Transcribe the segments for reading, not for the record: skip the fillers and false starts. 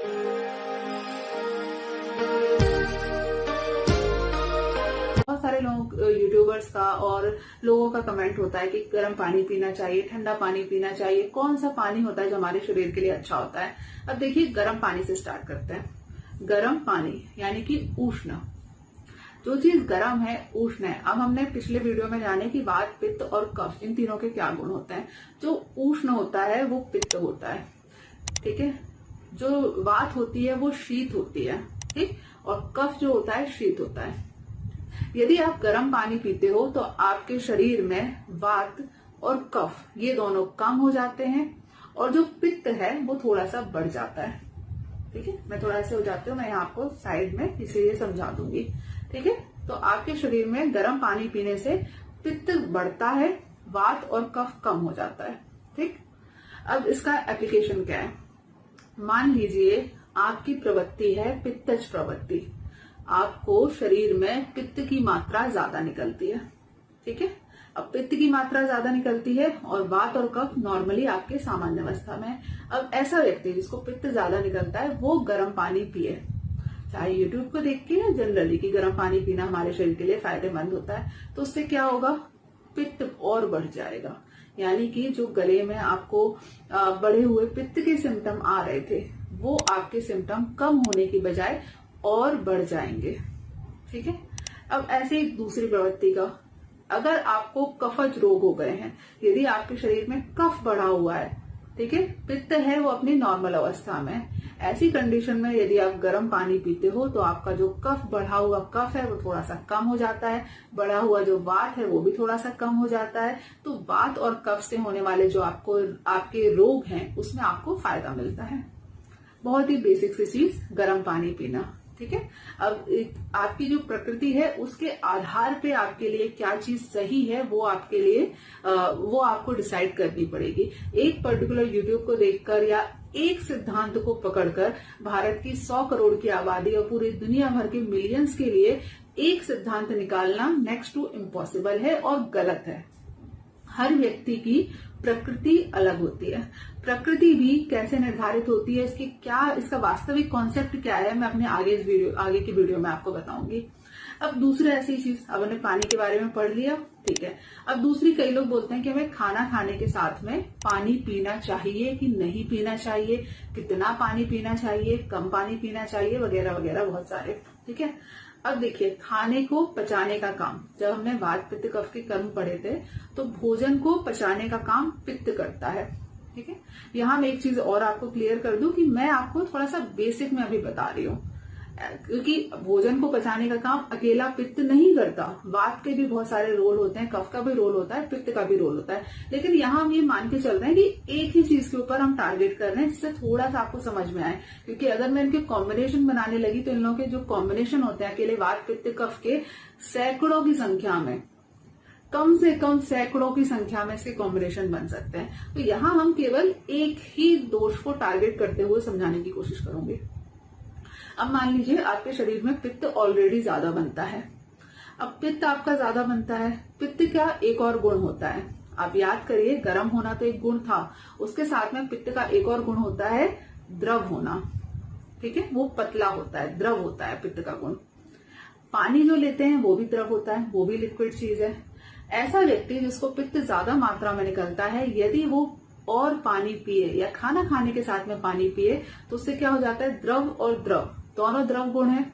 बहुत सारे लोग यूट्यूबर्स का और लोगों का कमेंट होता है कि गर्म पानी पीना चाहिए, ठंडा पानी पीना चाहिए, कौन सा पानी होता है जो हमारे शरीर के लिए अच्छा होता है। अब देखिए, गर्म पानी से स्टार्ट करते हैं। गर्म पानी यानी कि उष्ण, जो चीज गर्म है उष्ण है। अब हमने पिछले वीडियो में जाने की बात पित्त और कफ, इन तीनों के क्या गुण होते हैं। जो उष्ण होता है वो पित्त होता है, ठीक है। जो वात होती है वो शीत होती है, ठीक। और कफ जो होता है शीत होता है। यदि आप गर्म पानी पीते हो तो आपके शरीर में वात और कफ ये दोनों कम हो जाते हैं और जो पित्त है वो थोड़ा सा बढ़ जाता है, ठीक है। मैं थोड़ा सा हो जाती हूँ, मैं यहाँ आपको साइड में इसीलिए समझा दूंगी, ठीक है। तो आपके शरीर में गर्म पानी पीने से पित्त बढ़ता है, वात और कफ कम हो जाता है, ठीक। अब इसका एप्लीकेशन क्या है। मान लीजिए आपकी प्रवृत्ति है पित्तज प्रवृत्ति, आपको शरीर में पित्त की मात्रा ज्यादा निकलती है, ठीक है। अब पित्त की मात्रा ज्यादा निकलती है और वात और कफ नॉर्मली आपके सामान्य अवस्था में है। अब ऐसा व्यक्ति जिसको पित्त ज्यादा निकलता है वो गर्म पानी पिए, चाहे यूट्यूब को देख के या जनरली कि गर्म पानी पीना हमारे शरीर के लिए फायदेमंद होता है, तो उससे क्या होगा, पित्त और बढ़ जाएगा। यानी कि जो गले में आपको बढ़े हुए पित्त के सिम्टम आ रहे थे वो आपके सिम्टम कम होने की बजाय और बढ़ जाएंगे, ठीक है। अब ऐसे ही दूसरी प्रवृत्ति का, अगर आपको कफज रोग हो गए हैं, यदि आपके शरीर में कफ बढ़ा हुआ है, ठीक है, पित्त है वो अपनी नॉर्मल अवस्था में, ऐसी कंडीशन में यदि आप गर्म पानी पीते हो तो आपका जो कफ बढ़ा हुआ कफ है वो थोड़ा सा कम हो जाता है, बढ़ा हुआ जो वात है वो भी थोड़ा सा कम हो जाता है। तो वात और कफ से होने वाले जो आपके रोग हैं उसमें आपको फायदा मिलता है। बहुत ही बेसिक सी चीज गर्म पानी पीना, ठीक है। अब आपकी जो प्रकृति है उसके आधार पे आपके लिए क्या चीज सही है वो आपके लिए वो आपको डिसाइड करनी पड़ेगी। एक पर्टिकुलर यूट्यूब को देखकर या एक सिद्धांत को पकड़कर भारत की 100 करोड़ की आबादी और पूरी दुनिया भर के मिलियंस के लिए एक सिद्धांत निकालना नेक्स्ट टू इम्पॉसिबल है और गलत है। हर व्यक्ति की प्रकृति अलग होती है। प्रकृति भी कैसे निर्धारित होती है, इसका वास्तविक कॉन्सेप्ट क्या है, मैं अपने आगे की वीडियो में आपको बताऊंगी। अब दूसरा ऐसी चीज, अब हमने पानी के बारे में पढ़ लिया, ठीक है। अब दूसरी, कई लोग बोलते हैं कि हमें खाना खाने के साथ में पानी पीना चाहिए कि नहीं पीना चाहिए, कितना पानी पीना चाहिए, कम पानी पीना चाहिए, वगैरह वगैरह बहुत सारे, ठीक है। अब देखिए, खाने को पचाने का काम, जब हमने वात पित्त कफ के कर्म पढ़े थे तो भोजन को पचाने का काम पित्त करता है, ठीक है। यहाँ मैं एक चीज और आपको क्लियर कर दूं कि मैं आपको थोड़ा सा बेसिक में अभी बता रही हूँ, क्योंकि भोजन को पचाने का काम अकेला पित्त नहीं करता, वात के भी बहुत सारे रोल होते हैं, कफ का भी रोल होता है, पित्त का भी रोल होता है। लेकिन यहाँ हम ये मान के चल रहे हैं कि एक ही चीज के ऊपर हम टारगेट कर रहे हैं जिससे थोड़ा सा आपको समझ में आए, क्योंकि अगर मैं इनके कॉम्बिनेशन बनाने लगी तो इन लोगों के जो कॉम्बिनेशन होते हैं अकेले वात पित्त कफ के सैकड़ों की संख्या में, कम से कम सैकड़ों की संख्या में इसके कॉम्बिनेशन बन सकते हैं। तो यहाँ हम केवल एक ही दोष को टारगेट करते हुए समझाने की कोशिश करूंगी। अब मान लीजिए आपके शरीर में पित्त ऑलरेडी ज्यादा बनता है। अब पित्त आपका ज्यादा बनता है, पित्त का एक और गुण होता है, आप याद करिए, गर्म होना तो एक गुण था, उसके साथ में पित्त का एक और गुण होता है द्रव होना, ठीक है। वो पतला होता है, द्रव होता है पित्त का गुण। पानी जो लेते हैं वो भी द्रव होता है, वो भी लिक्विड चीज है। ऐसा व्यक्ति जिसको पित्त ज्यादा मात्रा में निकलता है, यदि वो और पानी पिए या खाना खाने के साथ में पानी पिए तो उससे क्या हो जाता है, द्रव और द्रव दोनों द्रव गुण है,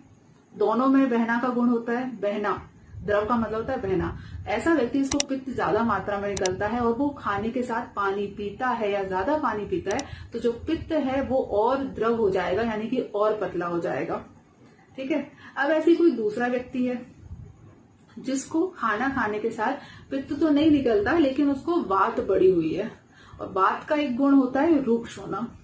दोनों में बहना का गुण होता है, बहना, द्रव का मतलब होता है बहना। ऐसा व्यक्ति जिसको पित्त ज्यादा मात्रा में निकलता है और वो खाने के साथ पानी पीता है या ज्यादा पानी पीता है तो जो पित्त है वो और द्रव हो जाएगा, यानी कि और पतला हो जाएगा, ठीक है। अब ऐसी कोई दूसरा व्यक्ति है जिसको खाना खाने के साथ पित्त तो नहीं निकलता लेकिन उसको वात बढ़ी हुई है, और वात का एक गुण होता है रूक्ष होना,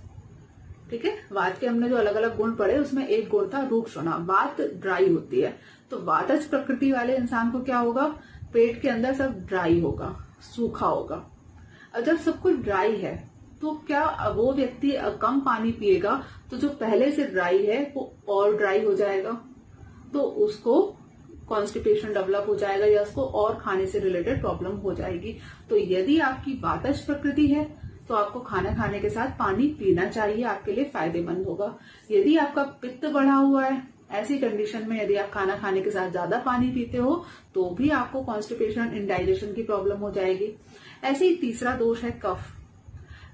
ठीक है। वात के हमने जो अलग अलग गुण पढ़े उसमें एक गुण था रूक्ष होना, वात ड्राई होती है। तो वातज प्रकृति वाले इंसान को क्या होगा, पेट के अंदर सब ड्राई होगा, सूखा होगा। और जब सब कुछ ड्राई है तो क्या वो व्यक्ति कम पानी पिएगा तो जो पहले से ड्राई है वो और ड्राई हो जाएगा, तो उसको कॉन्स्टिपेशन डेवलप हो जाएगा या उसको और खाने से रिलेटेड प्रॉब्लम हो जाएगी। तो यदि आपकी वातज प्रकृति है तो आपको खाना खाने के साथ पानी पीना चाहिए, आपके लिए फायदेमंद होगा। यदि आपका पित्त बढ़ा हुआ है, ऐसी कंडीशन में यदि आप खाना खाने के साथ ज्यादा पानी पीते हो तो भी आपको कॉन्स्टिपेशन, इंडाइजेशन की प्रॉब्लम हो जाएगी। ऐसे ही तीसरा दोष है कफ।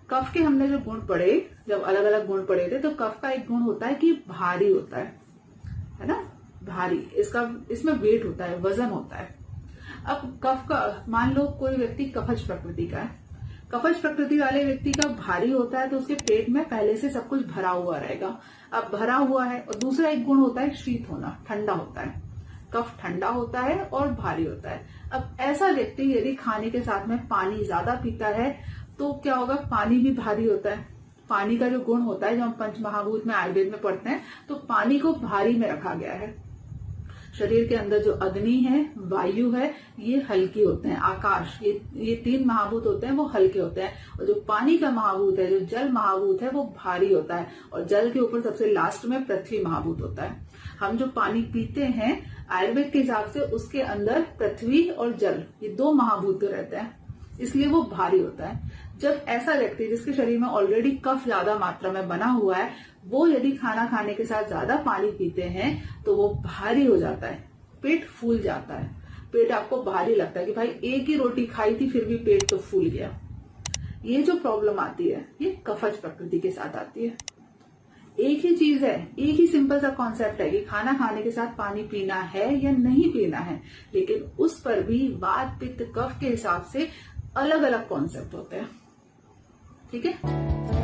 कफ के हमने जो गुण पढ़े, जब अलग अलग गुण पढ़े थे, तो कफ का एक गुण होता है कि भारी होता है ना, भारी, इसमें वेट होता है, वजन होता है। अब कफ का, मान लो कोई व्यक्ति कफज प्रकृति का है, कफज प्रकृति वाले व्यक्ति का भारी होता है तो उसके पेट में पहले से सब कुछ भरा हुआ रहेगा। अब भरा हुआ है, और दूसरा एक गुण होता है शीत होना, ठंडा होता है। कफ ठंडा होता है और भारी होता है। अब ऐसा व्यक्ति यदि खाने के साथ में पानी ज्यादा पीता है तो क्या होगा, पानी भी भारी होता है। पानी का जो गुण होता है, जो हम पंच महाभूत में आयुर्वेद में पढ़ते हैं, तो पानी को भारी में रखा गया है। शरीर के अंदर जो अग्नि है, वायु है, ये हल्की होते हैं। आकाश, ये 3 महाभूत होते हैं, वो हल्के होते हैं। और जो पानी का महाभूत है, जो जल महाभूत है, वो भारी होता है। और जल के ऊपर सबसे लास्ट में पृथ्वी महाभूत होता है। हम जो पानी पीते हैं आयुर्वेद के हिसाब से, उसके अंदर पृथ्वी और जल, ये 2 महाभूत रहते हैं, इसलिए वो भारी होता है। जब ऐसा व्यक्ति जिसके शरीर में ऑलरेडी कफ ज्यादा मात्रा में बना हुआ है, वो यदि खाना खाने के साथ ज्यादा पानी पीते हैं तो वो भारी हो जाता है, पेट फूल जाता है। पेट आपको भारी लगता है कि भाई एक ही रोटी खाई थी फिर भी पेट तो फूल गया। ये जो प्रॉब्लम आती है, ये कफज प्रकृति के साथ आती है। एक ही चीज है, एक ही सिंपल सा कॉन्सेप्ट है कि खाना खाने के साथ पानी पीना है या नहीं पीना है, लेकिन उस पर भी वात, पित्त, कफ के हिसाब से अलग अलग कॉन्सेप्ट होते हैं। ठीक है।